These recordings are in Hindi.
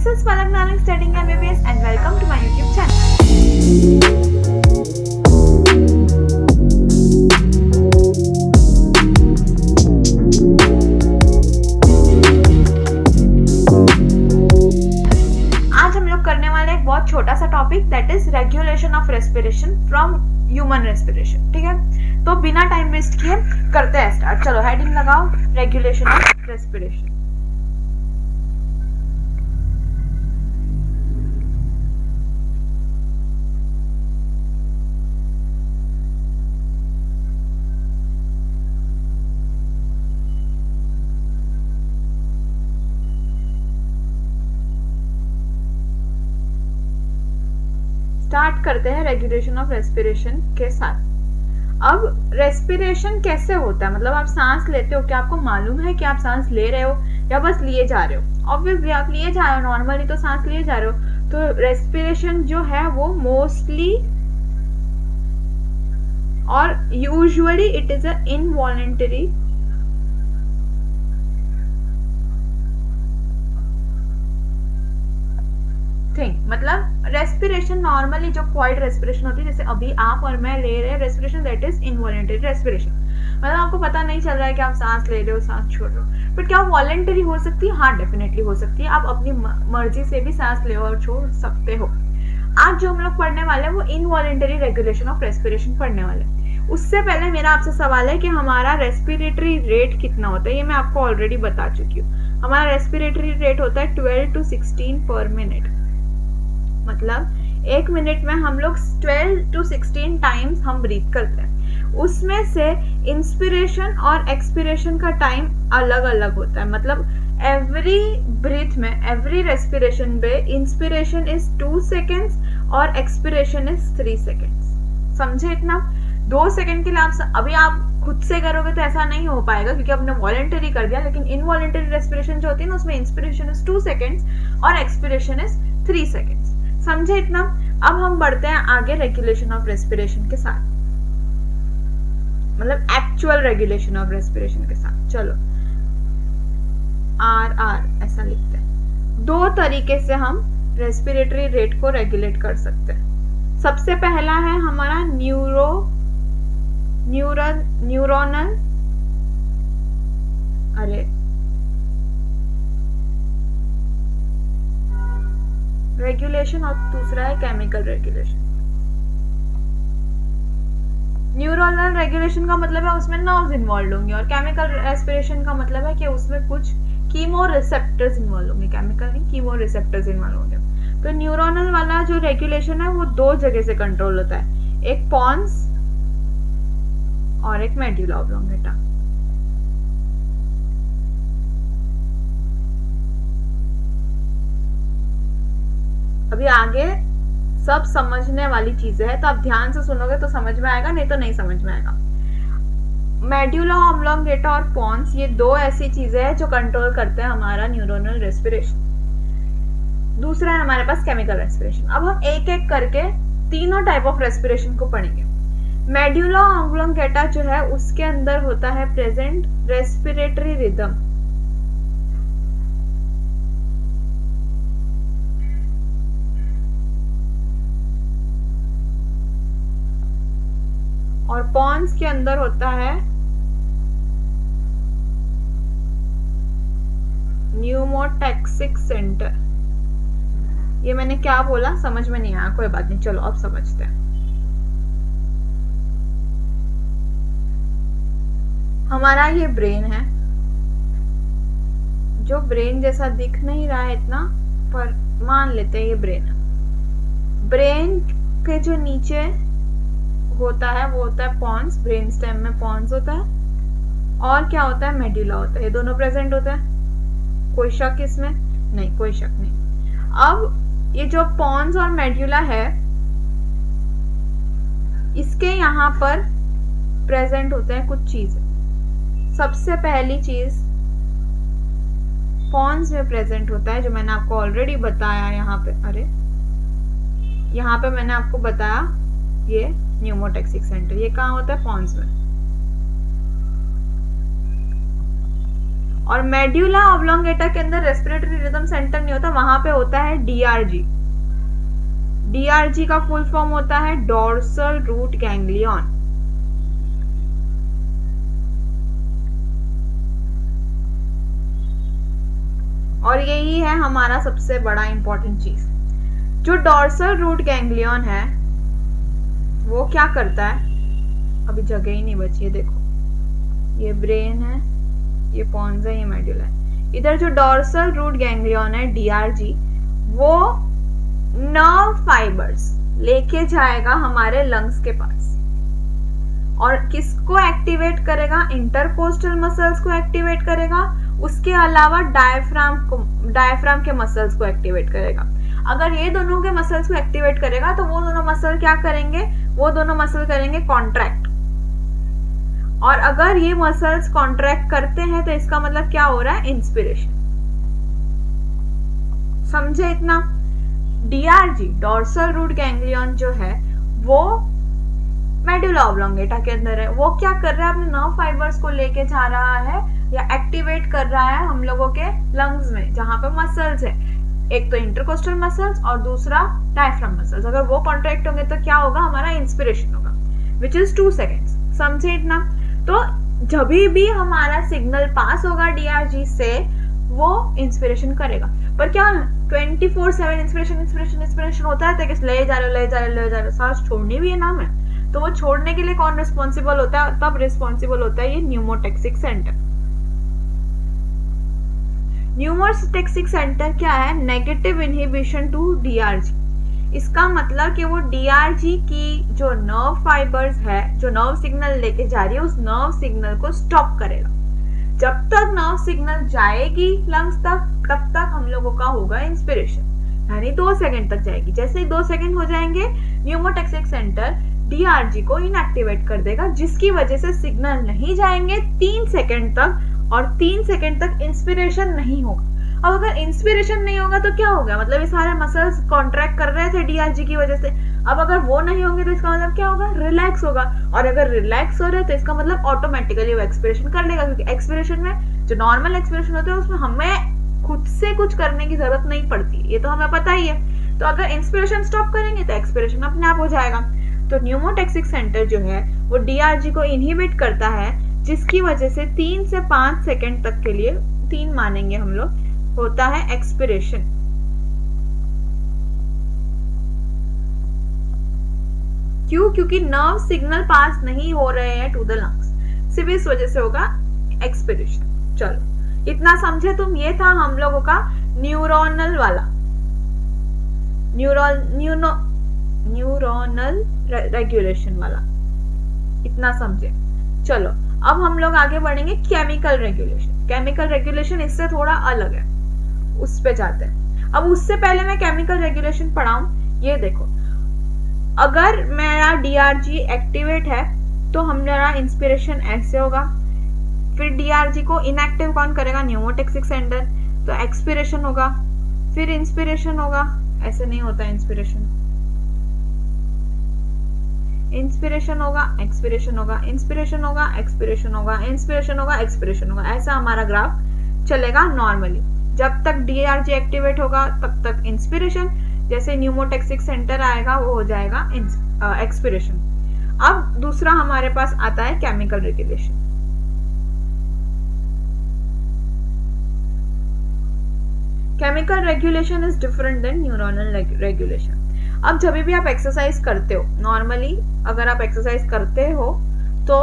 This is Palak Nanak studying MBBS and welcome to my YouTube channel. आज हम लोग करने वाले एक बहुत छोटा सा topic that is regulation of respiration from human respiration. ठीक है, तो बिना टाइम वेस्ट किए करते हैं स्टार्ट। चलो हेडिंग लगाओ, रेगुलेशन ऑफ रेस्पिरेशन। स्टार्ट करते हैं रेगुलेशन ऑफ रेस्पिरेशन के साथ। अब रेस्पिरेशन कैसे होता है, मतलब आप सांस लेते हो, क्या आपको मालूम है कि आप सांस ले रहे हो या बस लिए जा रहे हो? ऑब्वियसली आप लिए जा रहे हो, नॉर्मली तो सांस लिए जा रहे हो। तो रेस्पिरेशन जो है वो मोस्टली और usually it is a involuntary thing. मतलब रेस्पिरेशन नॉर्मली जो क्वाइट रेस्पिरेशन होती है, जैसे अभी आप और मैं ले रहे हैं respiration, that is involuntary respiration. मतलब आपको पता नहीं चल रहा है कि आप सांस ले रहे हो, सांस छोड़ रहे हो। बट क्या वॉलंटरी हो सकती है? हाँ, डेफिनेटली हो सकती है। आप अपनी मर्जी से भी सांस ले और छोड़ सकते हो। आज जो हम लोग पढ़ने वाले हैं वो इनवॉलंटरी रेगुलेशन ऑफ रेस्पिरेशन पढ़ने वाले हैं। उससे पहले मेरा आपसे सवाल है कि हमारा रेस्पिरेटरी रेट कितना होता है। ये मैं आपको ऑलरेडी बता चुकी हूँ। हमारा रेस्पिरेटरी रेट होता है 12 to 16 पर मिनट। मतलब एक मिनट में हम लोग 12 to 16 टाइम्स हम ब्रीथ करते हैं। उसमें से इंस्पिरेशन और एक्सपिरेशन का टाइम अलग अलग होता है। मतलब एवरी ब्रीथ में, एवरी रेस्पिरेशन पे इंस्पिरेशन इज 2 सेकेंड्स और एक्सपिरेशन इज 3 सेकेंड्स। समझे इतना? 2 सेकेंड के लिए अभी आप खुद से करोगे तो ऐसा नहीं हो पाएगा क्योंकि आपने वॉलंटरी कर दिया। लेकिन इनवॉलंटरी रेस्पिरेशन जो होती है ना, उसमें इंस्पिरेशन इज 2 सेकेंड्स और एक्सपिरेशन इज 3 सेकेंड्स। समझे इतना? अब हम बढ़ते हैं आगे रेगुलेशन ऑफ रेस्पिरेशन के साथ, मतलब एक्चुअल रेगुलेशन ऑफ रेस्पिरेशन के साथ। चलो RR ऐसा लिखते हैं। 2 तरीके से हम रेस्पिरेटरी रेट को रेगुलेट कर सकते हैं। सबसे पहला है हमारा न्यूरोनल रेगुलेशन और दूसरा है केमिकल रेगुलेशन। न्यूरोनल रेगुलेशन का मतलब है उसमें नर्व्स इन्वॉल्व होंगे, और केमिकल रेस्पिरेशन का मतलब है कि उसमें कुछ कीमो रिसेप्टर्स इन्वॉल्व होंगे। केमिकल नहीं, कीमो रिसेप्टर्स इन्वॉल्व होंगे। तो न्यूरोनल वाला जो रेगुलेशन है वो 2 जगह से कंट्रोल होता है, एक पॉन्स और एक मेडुला ऑब्लोंगेटा। अभी आगे सब समझने वाली चीजें हैं, तो आप ध्यान से सुनोगे तो समझ में आएगा, नहीं तो नहीं समझ में आएगा। मेडुला ऑब्लोंगेटा और पॉन्स, ये 2 ऐसी चीजें हैं जो कंट्रोल करते हैं हमारा न्यूरोनल रेस्पिरेशन। दूसरा है हमारे पास केमिकल रेस्पिरेशन। अब हम एक एक करके तीनों टाइप ऑफ रेस्पिरेशन को पढ़ेंगे। मेडुला ऑब्लोंगेटा जो है उसके अंदर होता है प्रेजेंट रेस्पिरेटरी रिदम। और पॉन्स के अंदर होता है न्यूमोटैक्सिक सेंटर। ये मैंने क्या बोला समझ में नहीं आया, कोई बात नहीं, चलो अब समझते हैं। हमारा ये ब्रेन है, जो ब्रेन जैसा दिख नहीं रहा है इतना, पर मान लेते हैं ये ब्रेन है। ब्रेन के जो नीचे होता है वो होता है पॉन्स। ब्रेन स्टेम में पॉन्स होता है और क्या होता है, मेडुला होता है। ये दोनों प्रेजेंट होते हैं। कोई शक इसमें? नहीं, कोई शक नहीं। अब ये जो पॉन्स और मेडुला है, इसके यहाँ पर प्रेजेंट होते हैं कुछ चीजें। सबसे पहली चीज पॉन्स में प्रेजेंट होता है, जो मैंने आपको ऑलरेडी बताया यहाँ पे। यहाँ पे मैंने आपको बताया ये न्यूमोटैक्सिक सेंटर। ये कहाँ होता है? पॉन्स में। और मेड्यूला ऑब्लोंगेटा के अंदर रेस्पिरेटरी रिदम सेंटर नहीं होता, वहां पे होता है डीआरजी। डीआरजी का फुल फॉर्म होता है डोर्सल रूट गैंग्लियन। और यही है हमारा सबसे बड़ा इंपॉर्टेंट चीज। जो डोर्सल रूट गैंग्लियन है वो क्या करता है, अभी जगह ही नहीं बची है, देखो ये ब्रेन है, ये पॉन्स है, ये मेड्यूला है। इधर जो डोर्सल रूट गैंग्लियन है डीआरजी, वो नर्व फाइबर्स लेके जाएगा हमारे लंग्स के पास। और किसको एक्टिवेट करेगा, इंटरकोस्टल मसल्स को एक्टिवेट करेगा, उसके अलावा डायफ्राम के मसल्स को एक्टिवेट करेगा। अगर ये दोनों के मसल्स को एक्टिवेट करेगा तो वो दोनों मसल क्या करेंगे, वो दोनों मसल करेंगे कॉन्ट्रैक्ट। और अगर ये मसल्स कॉन्ट्रैक्ट करते हैं तो इसका मतलब क्या हो रहा है, इंस्पिरेशन। समझे इतना? डीआरजी डोर्सल रूट गैंग्लियन जो है वो मेडुला ऑब्लोंगेटा के अंदर है। वो क्या कर रहा है, अपने नर्व फाइबर्स को लेके जा रहा है या एक्टिवेट कर रहा है हम लोगों के लंग्स में, जहां पे मसल्स है, एक तो इंटरकोस्टल मसल्स और दूसरा डायफ्राम मसल्स। अगर वो कॉन्ट्रैक्ट होंगे तो क्या होगा, हमारा इंस्पिरेशन होगा, विच इज 2 सेकेंड्स। समझे इतना? तो जब भी हमारा सिग्नल पास होगा डीआरजी से वो इंस्पिरेशन करेगा। पर क्या 24/7 इंस्पिरेशन होता है, तो ले जा रहे हो, सांस छोड़नी भी है नाम है, तो वो छोड़ने के लिए कौन रिस्पॉन्सिबल होता है, तब रिस्पॉन्सिबल होता है ये न्यूमोटैक्सिक सेंटर। न्यूमोटैक्सिक सेंटर क्या है, नेगेटिव इनहिबिशन टू डीआरजी। इसका मतलब कि वो डीआरजी की जो नर्व फाइबर्स है, जो नर्व सिग्नल लेके जा रही है, उस नर्व सिग्नल को स्टॉप करेगा। जब तक नर्व सिग्नल जाएगी लंग्स तक, तब तक हम लोगों का होगा इंस्पिरेशन, यानी 2 सेकंड तक जाएगी। जैसे ही 2 सेकंड हो जाएंगे, न्यूमोटैक्सिक सेंटर डीआरजी को इनएक्टिवेट कर देगा, जिसकी वजह से सिग्नल नहीं जाएंगे 3 सेकंड तक, और 3 सेकंड तक इंस्पिरेशन नहीं होगा। अब अगर इंस्पिरेशन नहीं होगा तो क्या होगा, मतलब ये सारे मसल्स कॉन्ट्रैक्ट कर रहे थे डीआरजी की वजह से, अब अगर वो नहीं होंगे तो इसका मतलब क्या होगा, रिलैक्स होगा। और अगर रिलैक्स हो रहे तो इसका मतलब ऑटोमेटिकली वो एक्सपिरेशन कर लेगा, क्योंकि एक्सपिरेशन में जो नॉर्मल एक्सपिरेशन होता है उसमें हमें खुद से कुछ करने की जरूरत नहीं पड़ती, ये तो हमें पता ही है। तो अगर इंस्पिरेशन स्टॉप करेंगे तो एक्सपिरेशन अपने आप हो जाएगा। तो न्यूमोटैक्सिक सेंटर जो है वो डीआरजी को इनहिबिट करता है, जिसकी वजह से 3 से 5 सेकंड तक के लिए, 3 मानेंगे हम लोग, होता है एक्सपिरेशन। क्यों? क्योंकि नर्व सिग्नल पास नहीं हो रहे हैं टू द लंग्स, सिर्फ इस वजह से होगा एक्सपिरेशन। चलो इतना समझे तुम? ये था हम लोगों का न्यूरोनल वाला, न्यूरोनल रेगुलेशन वाला, इतना समझे। चलो अब हम लोग आगे बढ़ेंगे केमिकल रेगुलेशन। केमिकल रेगुलेशन इससे थोड़ा अलग है, उस पे जाते हैं। अब उससे पहले मैं केमिकल रेगुलेशन पढ़ाऊं, ये देखो, अगर मेरा डीआरजी एक्टिवेट है तो हमारा इंस्पिरेशन ऐसे होगा, फिर डीआरजी को इनएक्टिव कौन करेगा, न्यूमोटैक्सिक सेंटर, तो एक्सपिरेशन होगा, फिर इंस्पिरेशन होगा। ऐसे नहीं होता इंस्पिरेशन, इंस्पिरेशन होगा, एक्सपिरेशन होगा, इंस्पिरेशन होगा, एक्सपिरेशन होगा, इंस्पिरेशन होगा, एक्सपिरेशन होगा। ऐसा हमारा ग्राफ चलेगा नॉर्मली। जब तक डीआरजी एक्टिवेट होगा तब तक इंस्पिरेशन, जैसे न्यूमोटैक्सिक सेंटर आएगा वो हो जाएगा एक्सपिरेशन। अब दूसरा हमारे पास आता है chemical regulation. Chemical regulation is different than neuronal regulation. अब जब भी आप एक्सरसाइज करते हो, नॉर्मली अगर आप एक्सरसाइज करते हो तो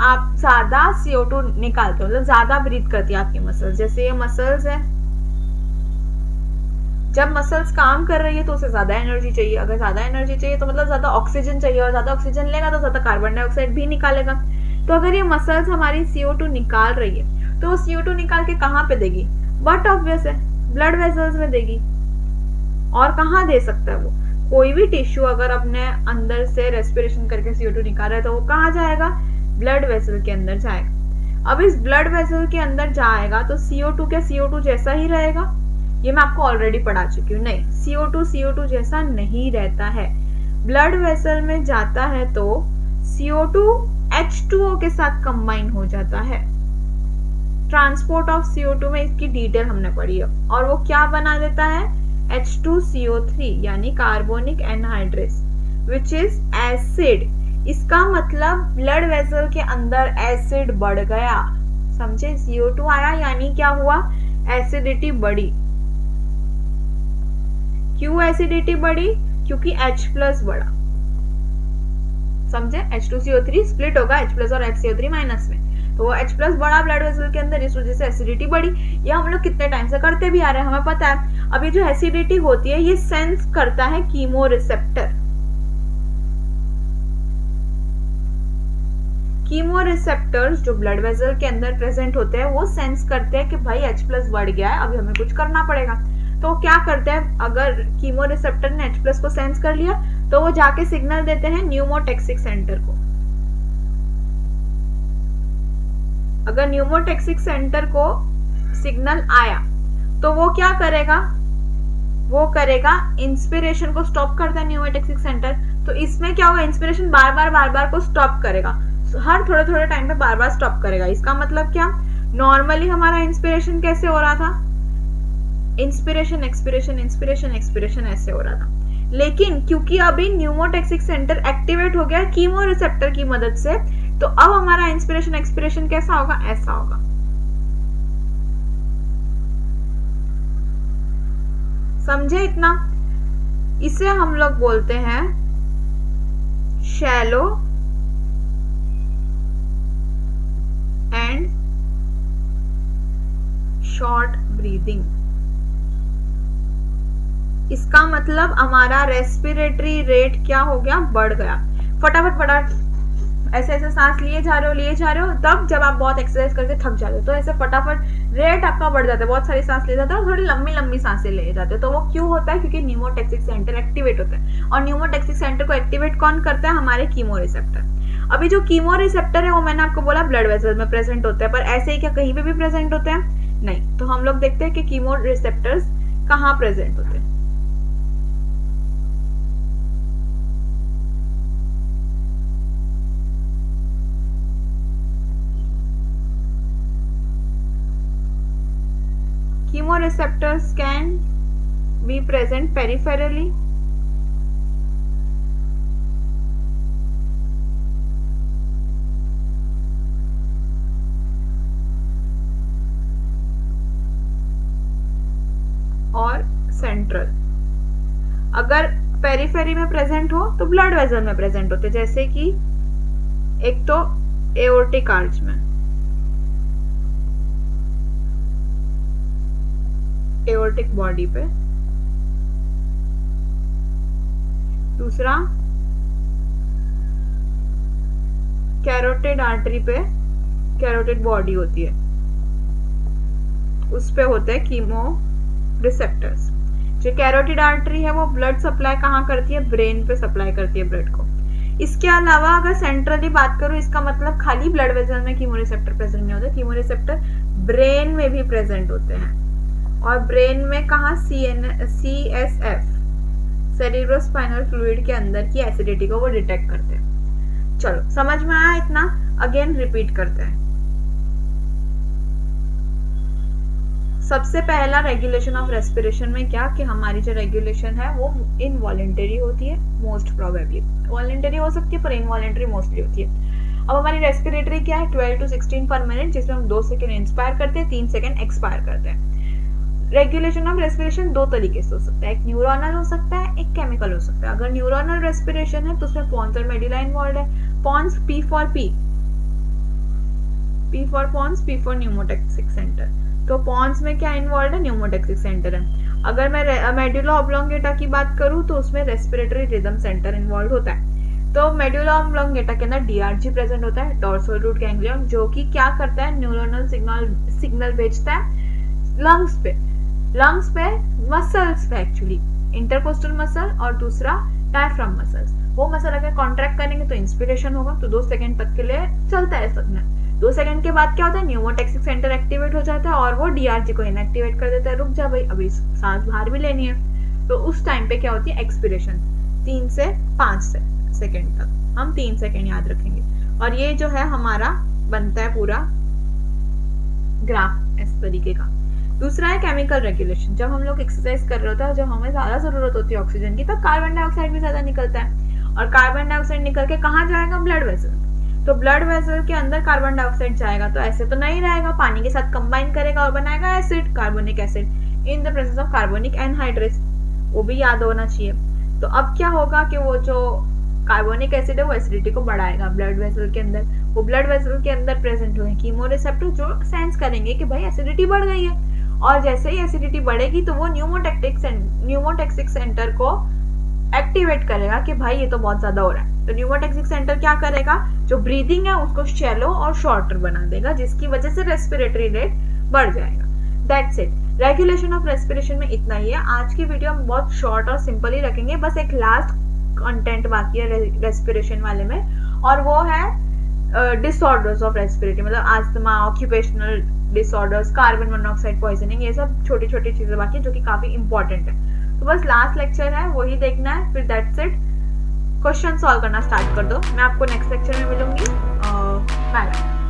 आप ज्यादा CO2 निकालते हो, मतलब ज्यादा ब्रीथ करती है आपकी मसल्स। जैसे ये मसल्स है, जब मसल्स काम कर रही है तो उसे ज्यादा एनर्जी चाहिए, अगर ज्यादा एनर्जी चाहिए तो मतलब ज्यादा ऑक्सीजन चाहिए, और ज्यादा ऑक्सीजन लेगा तो ज्यादा कार्बन डाइऑक्साइड भी निकालेगा। तो अगर ये मसल्स हमारी CO2 निकाल रही है तो वो CO2 निकाल के कहाँ पे देगी, बट ऑब्वियस है ब्लड वेसल्स में देगी। और कहाँ दे सकता है वो, कोई भी टिश्यू अगर अपने अंदर से रेस्पिरेशन करके CO2 निकाल रहा है तो वो कहाँ जाएगा, ब्लड वेसल के अंदर जाएगा। अब इस ब्लड वेसल के अंदर जाएगा तो CO2 क्या CO2 जैसा ही रहेगा, ये मैं आपको ऑलरेडी पढ़ा चुकी हूँ। नहीं, CO2 जैसा नहीं रहता है। ब्लड वेसल में जाता है तो CO2 H2O के साथ कंबाइन हो जाता है। ट्रांसपोर्ट ऑफ CO2 में इसकी डिटेल हमने पढ़ी है, और वो क्या बना देता है, H2CO3 यानी carbonic anhydrase which is acid. इसका मतलब ब्लड वेसल के अंदर एसिड बढ़ गया, समझे, CO2 आया यानी क्या हुआ, एसिडिटी बढ़ी। क्यों एसिडिटी बढ़ी, क्योंकि H+ बढ़ा, समझे, H2CO3 स्प्लिट होगा H+ और HCO3- में, तो वो H+ बढ़ा ब्लड वेसल के अंदर, इस वजह से एसिडिटी बढ़ी। ये हम लोग कितने टाइम से करते भी आ रहे हैं, हमें पता है। अब ये जो एसिडिटी होती है ये सेंस करता है कीमो रिसेप्टर। कीमो रिसेप्टर्स जो ब्लड वेसल के अंदर प्रेजेंट होते हैं वो सेंस करते हैं कि भाई H+ बढ़ गया है, अभी हमें कुछ करना पड़ेगा। तो क्या करते हैं, अगर कीमो रिसेप्टर ने H+ को सेंस कर लिया तो वो जाके सिग्नल देते हैं न्यूमोटैक्सिक सेंटर को। अगर न्यूमोटैक्सिक सेंटर को सिग्नल आया तो वो क्या करेगा, वो करेगा इंस्पिरेशन को स्टॉप करता है न्यूमोटैक्सिक सेंटर। तो इसमें क्या होगा, इंस्पिरेशन बार बार को स्टॉप करेगा, हर थोड़े टाइम पे बार स्टॉप करेगा। इसका मतलब क्या, नॉर्मली हमारा इंस्पिरेशन कैसे हो रहा था, इंस्पिरेशन एक्सपिरेशन ऐसे हो रहा था, लेकिन क्योंकि अभी न्यूमोटैक्सिक सेंटर एक्टिवेट हो गया कीमो रिसेप्टर की मदद से, तो अब हमारा इंस्पिरेशन एक्सपिरेशन कैसा होगा, ऐसा होगा। समझे इतना, इसे हम लोग बोलते हैं शैलो एंड शॉर्ट ब्रीदिंग। इसका मतलब हमारा रेस्पिरेटरी रेट क्या हो गया, बढ़ गया। फटाफट ऐसे सांस लिए जा रहे हो, तब जब आप बहुत एक्सरसाइज करके थक जाते हो तो ऐसे फटाफट रेट आपका बढ़ जाता है, बहुत सारी सांस ले जाते हो और थोड़ी लंबी सांसें ले जाते हो। तो वो क्यों होता है, क्योंकि न्यूमोटैक्सिक सेंटर एक्टिवेट होता है, और न्यूमोटैक्सिक सेंटर को एक्टिवेट कौन करता है, हमारे कीमो रिसेप्टर। अभी जो कीमो रिसेप्टर है वो मैंने आपको बोला ब्लड वेसल में प्रेजेंट होता है, पर ऐसे ही क्या कहीं पे भी प्रेजेंट होते हैं, नहीं। तो हम लोग देखते हैं कि कीमो रिसेप्टर्स कहाँ प्रेजेंट होते हैं। Chemoreceptors can be present peripherally और सेंट्रल। अगर पेरिफेरी में प्रेजेंट हो तो ब्लड वेसल में प्रेजेंट होते, जैसे कि एक तो एओर्टिक आर्च में, एओर्टिक बॉडी पे, दूसरा कैरोटिड आर्टरी पे, कैरोटिड बॉडी होती है, उस पे होते हैं कीमो रिसेप्टर्स। जो कैरोटिड आर्टरी है वो ब्लड सप्लाई कहाँ करती है, ब्रेन पे सप्लाई करती है ब्लड को। इसके अलावा अगर सेंट्रली बात करूं, इसका मतलब खाली ब्लड वेसल में कीमो रिसेप्टर प्रेजेंट नहीं होते, कीमो रिसेप्टर ब्रेन में भी प्रेजेंट होते हैं। और ब्रेन में कहा, CSF सेरिब्रोस्पाइनल फ्लूइड के अंदर की एसिडिटी को वो डिटेक्ट करते हैं। चलो समझ में आया इतना, अगेन रिपीट करते हैं। सबसे पहला रेगुलेशन ऑफ रेस्पिरेशन में क्या, कि हमारी जो रेगुलेशन है वो इनवॉलेंटरी होती है, मोस्ट प्रोबेबली वॉलेंटरी हो सकती है पर इनवॉलेंटरी मोस्टली होती है। अब हमारी रेस्पिरेटरी क्या है, 12 to 16 पर मिनट, जिसमें हम 2 सेकेंड इंस्पायर करते हैं, 3 सेकेंड एक्सपायर करते हैं। रेगुलेशन ऑफ रेस्पिरेशन दो तरीके से हो सकता है, एक न्यूरोनल हो सकता है, एक केमिकल हो सकता है। अगर न्यूरोनल रेस्पिरेशन है तो उसमें पॉन्स और मेडुला इन्वॉल्व है। Pons P for pons, P for pneumotaxic centre. तो पॉन्स में क्या इन्वॉल्व है, न्यूमोटैक्सिक सेंटर है। अगर मैं मेडुला ऑब्लोंगेटा की बात करूं तो उसमें रेस्पिरेटरी रिदम सेंटर इन्वॉल्व होता है। तो मेडुला ऑब्लोंगेटा के अंदर DRG प्रेजेंट होता है, डोर्सल रूट गैंग्लियन, जो कि क्या करता है, न्यूरोनल सिग्नल भेजता है लंग्स पे मसल्स पे, एक्चुअली इंटरकोस्टल मसल और दूसरा डायफ्राम मसल्स। वो मसल अगर कॉन्ट्रैक्ट करेंगे तो इंस्पिरेशन होगा, तो 2 सेकंड तक के लिए चलता है सिग्नल। 2 सेकंड के बाद क्या होता है, न्यूमोटैक्सिक सेंटर एक्टिवेट हो जाता है और वो DRG को इनएक्टिवेट कर देता है, रुक जा भाई अभी सांस बाहर भी लेनी है। तो उस टाइम पे क्या होती है, एक्सपिरेशन 3 से 5 सेकंड तक, हम 3 सेकंड याद रखेंगे। और ये जो है हमारा बनता है पूरा ग्राफ इस तरीके का। दूसरा है केमिकल रेगुलेशन। जब हम लोग एक्सरसाइज कर रहे होते हैं, जब हमें ज़्यादा ज़रूरत होती है ऑक्सीजन की, तब कार्बन डाइऑक्साइड भी ज़्यादा निकलता है, और कार्बन डाइऑक्साइड निकल के कहाँ जाएगा? Blood vessel. तो ब्लड वेसल के अंदर कार्बन डाइऑक्साइड जाएगा, तो ऐसे तो नहीं रहेगा, पानी के साथ कंबाइन करेगा और बनाएगा acid, carbonic acid in the presence of carbonic anhydrase. वो भी याद होना चाहिए। तो अब क्या होगा कि वो जो कार्बोनिक एसिड है वो एसिडिटी को बढ़ाएगा ब्लड वेसल के अंदर। वो ब्लड वेसल के अंदर प्रेजेंट हुए कीमोरिसेप्टर जो सेंस करेंगे कि भाई एसिडिटी बढ़ गई है, और जैसे ही एसिडिटी बढ़ेगी तो वो न्यूमोटैक्सिक सेंटर को एक्टिवेट करेगा कि भाई ये तो बहुत ज्यादा हो रहा है। तो न्यूमोटैक्सिक सेंटर क्या करेगा? जो ब्रीदिंग है उसको शैलो और शॉर्टर बना देगा, जिसकी वजह से रेस्पिरेटरी रेट बढ़ जाएगा। That's it. Regulation of respiration में इतना ही है। आज की वीडियो हम बहुत शॉर्ट और सिंपल ही रखेंगे, बस एक लास्ट कंटेंट बाकी है रेस्पिरेशन वाले में, और वो है डिसऑर्डर्स ऑफ रेस्पिरेटरी, मतलब asthma, occupational disorders, carbon monoxide poisoning, ये सब छोटी छोटी चीजें बाकी है जो कि काफी इंपॉर्टेंट है। तो बस लास्ट लेक्चर है, वही देखना है, फिर दैट्स इट। क्वेश्चन सॉल्व करना स्टार्ट कर दो। मैं आपको नेक्स्ट लेक्चर में मिलूंगी। Bye bye.